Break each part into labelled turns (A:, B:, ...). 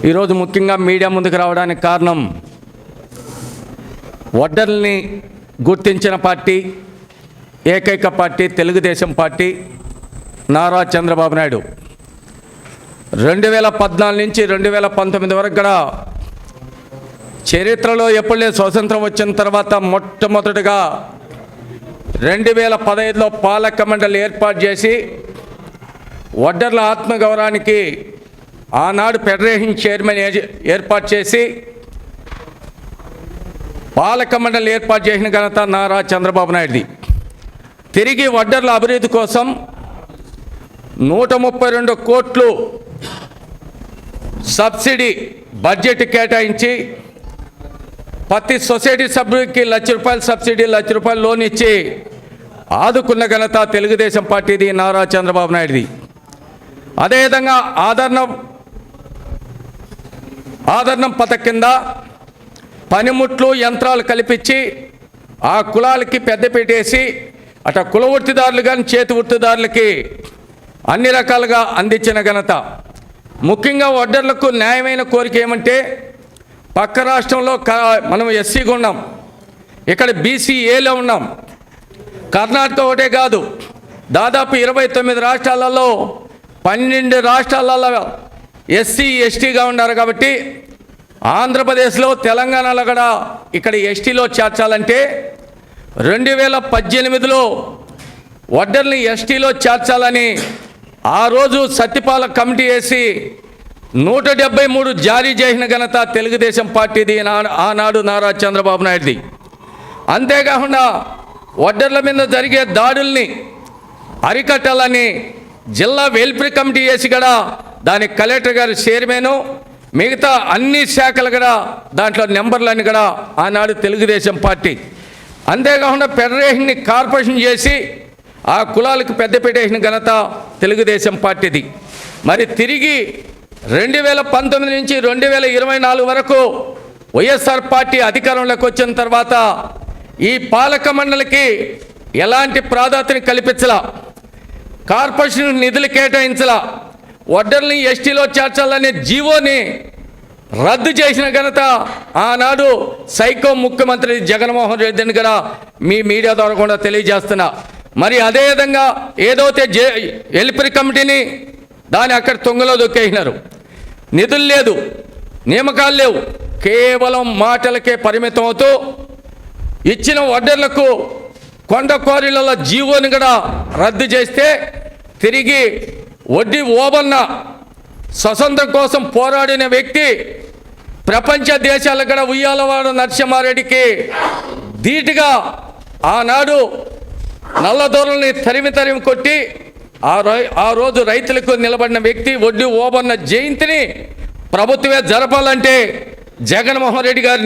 A: ఈరోజు ముఖ్యంగా మీడియా ముందుకు రావడానికి కారణం వడ్డర్ని గుర్తించిన పార్టీ ఏకైక పార్టీ తెలుగుదేశం పార్టీ నారా చంద్రబాబు నాయుడు 2014 నుంచి 2019 వరకు కూడా చరిత్రలో ఎప్పుడే స్వతంత్రం వచ్చిన తర్వాత మొట్టమొదటిగా 2015లో పాలక మండలి ఏర్పాటు చేసి వడ్డర్ల ఆత్మగౌరవానికి ఆనాడు ఫెడరేషన్ చైర్మన్ ఏర్పాటు చేసి పాలక మండలి ఏర్పాటు చేసిన ఘనత నారా చంద్రబాబు నాయుడుది. తిరిగి వడ్డర్ల అభివృద్ధి కోసం 132 కోట్లు సబ్సిడీ బడ్జెట్ కేటాయించి ప్రతి సొసైటీ సభ్యుడికి ₹1,00,000 సబ్సిడీ, ₹1,00,000 లోన్ ఇచ్చి ఆదుకున్న ఘనత తెలుగుదేశం పార్టీది, నారా చంద్రబాబు నాయుడుది. అదేవిధంగా ఆదరణం పథకం కింద పనిముట్లు యంత్రాలు కల్పించి ఆ కులాలకి పెద్దపీట వేసి అటు కుల వృత్తిదారులు కానీ చేతి వృత్తిదారులకి అన్ని రకాలుగా అందించిన ఘనత. ముఖ్యంగా వడ్డర్లకు న్యాయమైన కోరిక ఏమంటే, పక్క రాష్ట్రంలో మనం ఎస్సీగా ఉన్నాం, ఇక్కడ బీసీఏలో ఉన్నాం. కర్ణాటక ఒకటే కాదు, దాదాపు 29 రాష్ట్రాలలో 12 రాష్ట్రాలలో ఎస్సీ ఎస్టీగా ఉన్నారు. కాబట్టి ఆంధ్రప్రదేశ్లో తెలంగాణలో కూడా ఇక్కడ ఎస్టీలో చేర్చాలంటే 2018లో వడ్డర్ని ఎస్టీలో చేర్చాలని ఆ రోజు సత్యపాలక కమిటీ వేసి 173 జారీ చేసిన ఘనత తెలుగుదేశం పార్టీది, ఆనాడు నారా చంద్రబాబు నాయుడుది. అంతేకాకుండా వడ్డర్ల మీద జరిగే దాడుల్ని అరికట్టాలని జిల్లా వెల్ఫేర్ కమిటీ వేసి కూడా దానికి కలెక్టర్ గారు చైర్మన్, మిగతా అన్ని శాఖలు కూడా దాంట్లో నెంబర్లన్నీ కూడా ఆనాడు తెలుగుదేశం పార్టీ. అంతేకాకుండా ఫెడరేషన్ని కార్పొరేషన్ చేసి ఆ కులాలకు పెద్దపీట వేసిన ఘనత తెలుగుదేశం పార్టీది. మరి తిరిగి 2019 నుంచి 2024 వరకు వైఎస్ఆర్ పార్టీ అధికారంలోకి వచ్చిన తర్వాత ఈ పాలక మండలికి ఎలాంటి ప్రాధాన్యతని కల్పించలా, కార్పొరేషన్ నిధులు కేటాయించలా, వడ్డర్ని ఎస్టీలో చేర్చాలనే జీవోని రద్దు చేసిన ఘనత ఆనాడు సైకో ముఖ్యమంత్రి జగన్మోహన్ రెడ్డిని కూడా మీ మీడియా ద్వారా కూడా తెలియజేస్తున్నా. మరి అదేవిధంగా ఏదైతే వెల్ఫేర్ కమిటీని దాన్ని అక్కడ తొంగలో దొక్కేసినారు. నిధులు లేదు, నియామకాలు లేవు, కేవలం మాటలకే పరిమితం అవుతూ ఇచ్చిన వడ్డర్లకు కొండ క్వారీల జీవోని కూడా రద్దు చేస్తే తిరిగి వడ్డీ ఓబన్న స్వతంత్రం కోసం పోరాడిన వ్యక్తి, ప్రపంచ దేశాలకు కూడా ఉయ్యాలవాడ నరసింహారెడ్డికి ధీటుగా ఆనాడు నల్లదొరల్ని తరిమి కొట్టి ఆ రోజు రైతులకు నిలబడిన వ్యక్తి, వడ్డీ ఓబన్న జయంతిని ప్రభుత్వమే జరపాలంటే జగన్మోహన్ రెడ్డి గారు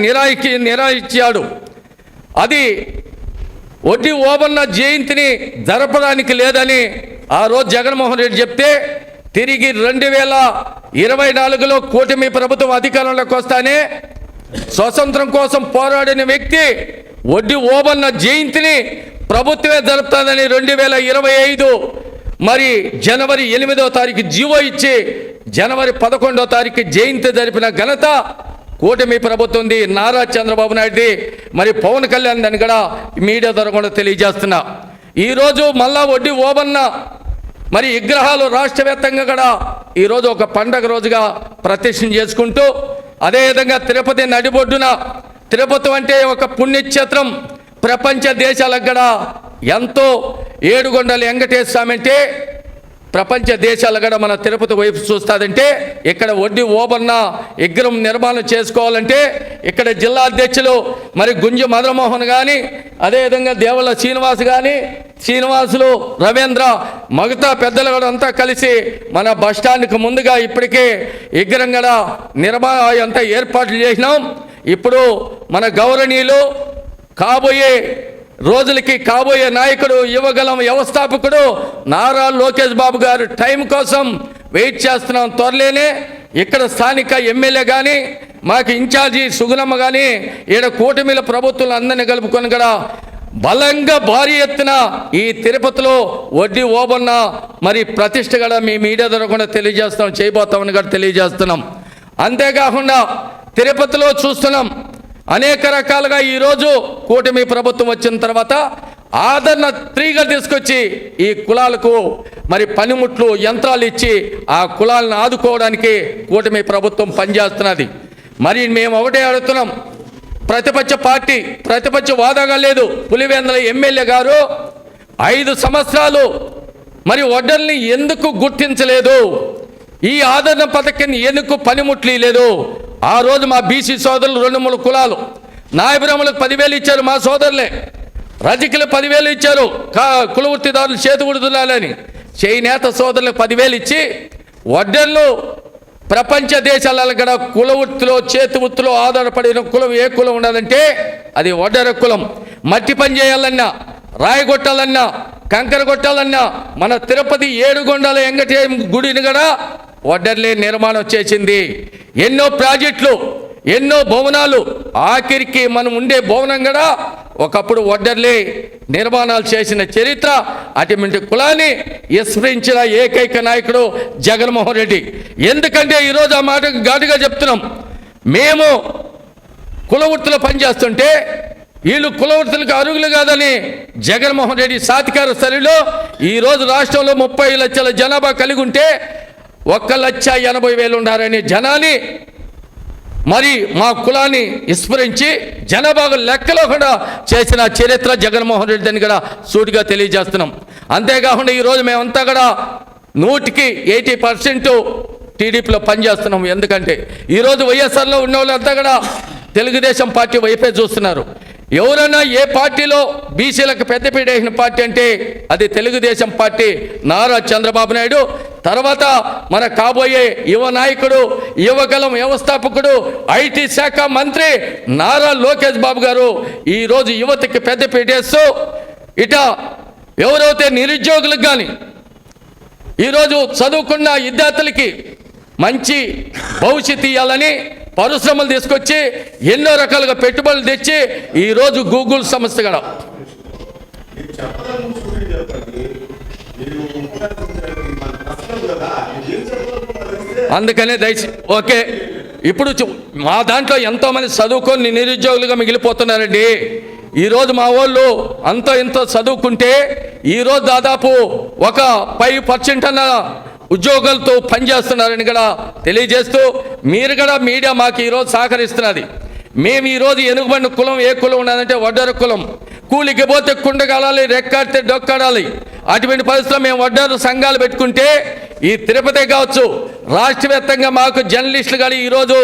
A: నిరాయించాడు. అది వడ్డీ ఓబన్న జయంతిని జరపడానికి లేదని ఆ రోజు జగన్మోహన్ రెడ్డి చెప్తే తిరిగి 2024లో కూటమి ప్రభుత్వం అధికారంలోకి వస్తానే స్వతంత్రం కోసం పోరాడిన వ్యక్తి వడ్డీ ఓబన్న జయంతిని ప్రభుత్వమే జరుపుతుందని 2025 మరి జనవరి 8వ తారీఖు జీవో ఇచ్చి జనవరి 11వ తారీఖు జయంతి జరిపిన ఘనత కూటమి ప్రభుత్వంది, నారా చంద్రబాబు నాయుడుది. మరి పవన్ కళ్యాణ్ దాన్ని కూడా మీడియా ద్వారా కూడా తెలియజేస్తున్నా. ఈరోజు మళ్ళా వడ్డీ ఓబన్న మరి విగ్రహాలు రాష్ట్ర వ్యాప్తంగా కూడా ఈరోజు ఒక పండగ రోజుగా ప్రతిష్ఠ చేసుకుంటూ, అదేవిధంగా తిరుపతి నడిబొడ్డున, తిరుపతి అంటే ఒక పుణ్యక్షేత్రం, ప్రపంచ దేశాలకు కూడా ఎంతో, ఏడుగొండల వెంకటేశ్వర స్వామి అంటే ప్రపంచ దేశాలు కూడా మన తిరుపతి వైపు చూస్తుందంటే ఇక్కడ వడ్డీ ఓబన్న విగ్రహం నిర్మాణం చేసుకోవాలంటే ఇక్కడ జిల్లా అధ్యక్షులు మరి గుంజ మదనమోహన్ కానీ, అదేవిధంగా దేవల శ్రీనివాసులు రవీంద్ర, మగతా పెద్దలు కూడా అంతా కలిసి మన బస్టాండ్కి ముందుగా ఇప్పటికే విగ్రహం కూడా నిర్మాణం అంతా ఏర్పాట్లు చేసినాం. ఇప్పుడు మన గౌరవనీయులు కాబోయే నాయకుడు, యువగలం వ్యవస్థాపకుడు నారా లోకేష్ బాబు గారు టైం కోసం వెయిట్ చేస్తున్నాం. త్వరలోనే ఇక్కడ స్థానిక ఎమ్మెల్యే కానీ, మాకు ఇన్ఛార్జి సుగుణమ్మ కానీ, ఈడ కూటమిల ప్రభుత్వం అందరినీ కలుపుకొని కూడా బలంగా భారీ ఎత్తున ఈ తిరుపతిలో వడ్డీ ఓబన్న మరి ప్రతిష్ట కూడా మీ మీడియా ద్వారా కూడా తెలియజేస్తాం, చేయబోతామని కూడా తెలియజేస్తున్నాం. అంతేకాకుండా తిరుపతిలో చూస్తున్నాం అనేక రకాలుగా ఈరోజు కూటమి ప్రభుత్వం వచ్చిన తర్వాత ఆదరణ 3గా తీసుకొచ్చి ఈ కులాలకు మరి పనిముట్లు యంత్రాలు ఇచ్చి ఆ కులాలను ఆదుకోవడానికి కూటమి ప్రభుత్వం పనిచేస్తున్నది. మరి మేము ఒకటే అడుగుతున్నాం, ప్రతిపక్ష వాదాగా లేదు. పులివెందుల ఎమ్మెల్యే గారు 5 సంవత్సరాలు మరి వడ్డల్ని ఎందుకు గుర్తించలేదు? ఈ ఆదరణ పథకాన్ని ఎందుకు పనిముట్లు లేదు? ఆ రోజు మా బీసీ సోదరులు 2-3 కులాలు నాయబ్రాహ్మణులకు 10,000 ఇచ్చారు, మా సోదరులే. రజకులు 10,000 ఇచ్చారు, కుల వృత్తిదారులు చేతి వృత్తులని. చేనేత సోదరులకు 10,000 ఇచ్చి వడ్డర్లు ప్రపంచ దేశాలలో కూడా కుల వృత్తిలో చేతి వృత్తిలో ఆధారపడిన కులం ఏ కులం ఉండాలంటే అది వడ్డర కులం. మట్టి పని చేయాలన్నా, రాయి కొట్టాలన్నా, కంకర కొట్టాలన్నా మన తిరుపతి ఏడుగొండల వెంకటే గుడిని కూడా వడ్డర్లే నిర్మాణం చేసింది. ఎన్నో ప్రాజెక్టులు, ఎన్నో భవనాలు, ఆఖరికి మనం ఉండే భవనం కూడా ఒకప్పుడు వడ్డర్లే నిర్మాణాలు చేసిన చరిత్ర. అటువంటి కులాన్ని విస్మరించిన ఏకైక నాయకుడు జగన్మోహన్ రెడ్డి. ఎందుకంటే ఈరోజు ఆ మాట ఘాటుగా చెప్తున్నాం, మేము కులవృత్తులు పనిచేస్తుంటే వీళ్ళు కులవృత్తులకు అర్హులు కాదని జగన్మోహన్ రెడ్డి సాధికార స్థలిలో ఈరోజు రాష్ట్రంలో 30 లక్షల జనాభా కలిగి ఉంటే 1,80,000 ఉన్నారని జనాన్ని మరి మా కులాన్ని విస్మరించి జనాభా లెక్కలో కూడా చేసిన చరిత్ర జగన్మోహన్ రెడ్డి అని కూడా సూటిగా తెలియజేస్తున్నాం. అంతేకాకుండా ఈరోజు మేమంతా కూడా 100కి 80% టీడీపీలో పనిచేస్తున్నాం. ఎందుకంటే ఈరోజు వైఎస్ఆర్లో ఉన్న వాళ్ళంతా కూడా తెలుగుదేశం పార్టీ వైపే చూస్తున్నారు. ఎవరైనా ఏ పార్టీలో బీసీలకు పెద్దపీట వేసిన పార్టీ అంటే అది తెలుగుదేశం పార్టీ. నారా చంద్రబాబు నాయుడు తర్వాత మన కాబోయే యువ నాయకుడు, యువగలం వ్యవస్థాపకుడు, ఐటీ శాఖ మంత్రి నారా లోకేష్ బాబు గారు ఈరోజు యువతకి పెద్దపీట వేస్తూ ఇట ఎవరైతే నిరుద్యోగులకు కానీ ఈరోజు చదువుకున్న విద్యార్థులకి మంచి భవిష్యత్తు ఇవ్వాలని పరిశ్రమలు తీసుకొచ్చి ఎన్నో రకాలుగా పెట్టుబడులు తెచ్చి ఈరోజు గూగుల్ సంస్థ కూడా అందుకనే దయచేసి ఓకే. ఇప్పుడు మా దాంట్లో ఎంతోమంది చదువుకొని నిరుద్యోగులుగా మిగిలిపోతున్నారండి. ఈరోజు మా వాళ్ళు అంతో ఎంతో చదువుకుంటే ఈరోజు దాదాపు ఒక 5% అన్న ఉద్యోగాలతో పనిచేస్తున్నారని కూడా తెలియజేస్తూ మీరు కూడా మీడియా మాకు ఈరోజు సహకరిస్తున్నది. మేము ఈరోజు ఎనుగుబడిన కులం ఏ కులం ఉన్నదంటే వడ్డర కులం. కూలికి పోతే కుండగాడాలి, రెక్కాడితే డొక్కాడాలి. అటువంటి పరిస్థితుల్లో మేము వడ్డర సంఘాలు పెట్టుకుంటే ఈ తిరుపతి కావచ్చు రాష్ట్ర వ్యాప్తంగా మాకు జర్నలిస్టులు కానీ ఈరోజు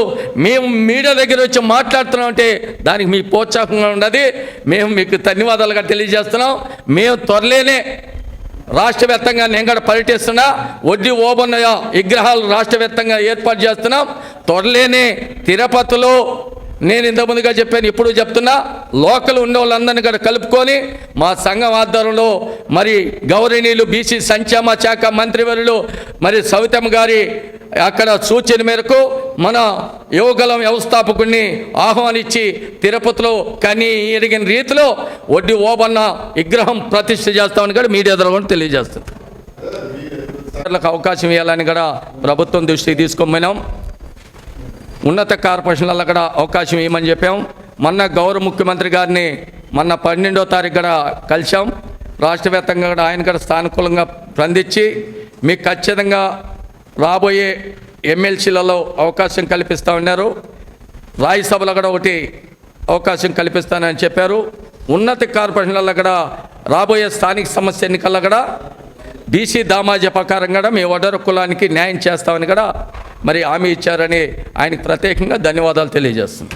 A: మేము మీడియా దగ్గర వచ్చి మాట్లాడుతున్నామంటే దానికి మీ ప్రోత్సాహంగా ఉన్నది. మేము మీకు ధన్యవాదాలుగా తెలియజేస్తున్నాం. మేము త్వరలోనే రాష్ట్ర వ్యాప్తంగా నేను కూడా పర్యటిస్తున్నా. వడ్డీ ఓబన్న విగ్రహాలు రాష్ట్ర వ్యాప్తంగా ఏర్పాటు చేస్తున్నాం. త్వరలోనే తిరుపతిలో నేను ఇంతకుముందుగా చెప్పాను, ఇప్పుడు చెప్తున్నా, లోకల్ ఉన్న వాళ్ళందరినీ కూడా కలుపుకొని మా సంఘం ఆధ్వర్యంలో మరి గౌరవనీయులు బీసీ సంక్షేమ శాఖ మంత్రివర్యులు మరి సవితమ్మ గారి అక్కడ సూచన మేరకు మన యువగలం వ్యవస్థాపకుడిని ఆహ్వానించి తిరుపతిలో కని ఎరిగిన రీతిలో వడ్డీ ఓబన్న విగ్రహం ప్రతిష్ఠ చేస్తామని కూడా మీడియా ద్వారా తెలియజేస్తుంది. అవకాశం ఇవ్వాలని కూడా ప్రభుత్వం దృష్టికి తీసుకోమన్నాం. ఉన్నత కార్పొరేషన్లలో కూడా అవకాశం ఇవ్వమని చెప్పాం. మొన్న గౌరవ ముఖ్యమంత్రి గారిని మొన్న 12వ తారీఖు కూడా కలిసాం. రాష్ట్ర వ్యాప్తంగా కూడా ఆయన కూడా స్థానుకూలంగా స్పందించి మీకు ఖచ్చితంగా రాబోయే ఎమ్మెల్సీలలో అవకాశం కల్పిస్తూ ఉన్నారు. రాజ్యసభలో కూడా ఒకటి అవకాశం కల్పిస్తానని చెప్పారు. ఉన్నత కార్పొరేషన్లలో కూడా రాబోయే స్థానిక సమస్య ఎన్నికల్లో కూడా బీసీ దామాజ ప్రకారం కూడా మీ వడ్డర కులానికి న్యాయం చేస్తామని కూడా మరి హామీ ఇచ్చారని ఆయనకు ప్రత్యేకంగా ధన్యవాదాలు తెలియజేస్తుంది.